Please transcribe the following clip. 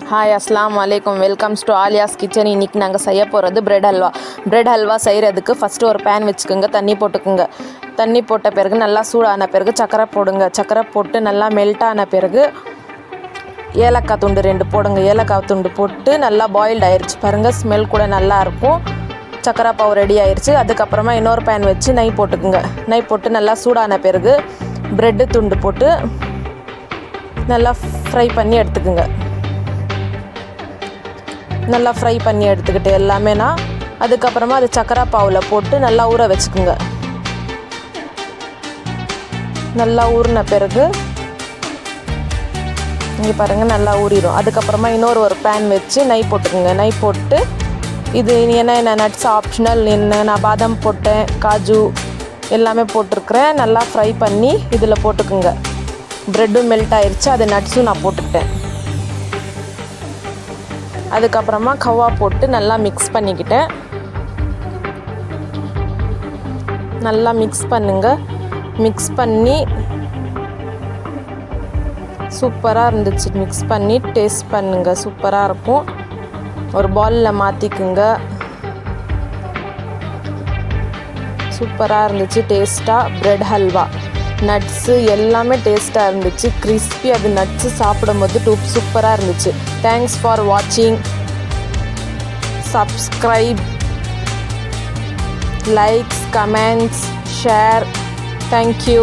Hi அஸ்ஸலாமு அலைக்கும். Welcomes to ஆலியாஸ் கிச்சன். இன்றைக்கி நாங்கள் செய்ய போகிறது பிரெட் ஹல்வா. பிரெட் ஹல்வா செய்கிறதுக்கு ஃபஸ்ட்டு ஒரு பேன் வச்சுக்கோங்க, தண்ணி போட்டுக்குங்க. தண்ணி போட்ட பிறகு நல்லா சூடான பிறகு சர்க்கரை போடுங்க. சர்க்கரை போட்டு நல்லா மெல்ட் ஆன பிறகு ஏலக்காய் துண்டு 2 போடுங்க. ஏலக்காய் துண்டு போட்டு நல்லா பாயில்ட் ஆயிடுச்சு பாருங்கள், ஸ்மெல் கூட நல்லாயிருக்கும். சர்க்கரை பாவு ரெடி ஆயிடுச்சு. அதுக்கப்புறமா இன்னொரு பேன் வச்சு நெய் போட்டுக்குங்க. நெய் போட்டு நல்லா சூடான பிறகு ப்ரெட்டு துண்டு போட்டு நல்லா ஃப்ரை பண்ணி எடுத்துக்குங்க. நல்லா ஃப்ரை பண்ணி எடுத்துக்கிட்டு எல்லாமேனா அதுக்கப்புறமா அது சர்க்கரை பாவில் போட்டு நல்லா ஊற வச்சுக்குங்க. நல்லா ஊறின பிறகு இங்கே பாருங்கள் நல்லா ஊறிடும். அதுக்கப்புறமா ஒரு பேன் வச்சு நெய் போட்டுக்குங்க. நெய் போட்டு இது என்ன நட்ஸ் ஆப்ஷனல், நான் பாதாம் போட்டேன், காஜு எல்லாமே போட்டிருக்கிறேன். நல்லா ஃப்ரை பண்ணி இதில் போட்டுக்குங்க. ப்ரெட்டும் மெல்ட் ஆயிடுச்சு, அது நட்ஸும் நான் போட்டுக்கிட்டேன். அதுக்கப்புறமா கவ்வா போட்டு நல்லா மிக்ஸ் பண்ணிக்கிட்டேன். நல்லா மிக்ஸ் பண்ணுங்க. மிக்ஸ் பண்ணி சூப்பராக இருந்துச்சு. மிக்ஸ் பண்ணி டேஸ்ட் பண்ணுங்கள், சூப்பராக இருக்கும். ஒரு பவுலில் மாற்றிக்குங்க. சூப்பராக இருந்துச்சு டேஸ்ட்டாக பிரெட் ஹல்வா. நட்ஸு எல்லாமே டேஸ்ட்டாக இருந்துச்சு, கிறிஸ்பி. அது நட்ஸு சாப்பிடும்போது சூப்பராக இருந்துச்சு. தேங்க்ஸ் ஃபார் வாட்சிங். Subscribe, likes, comments, share. Thank you.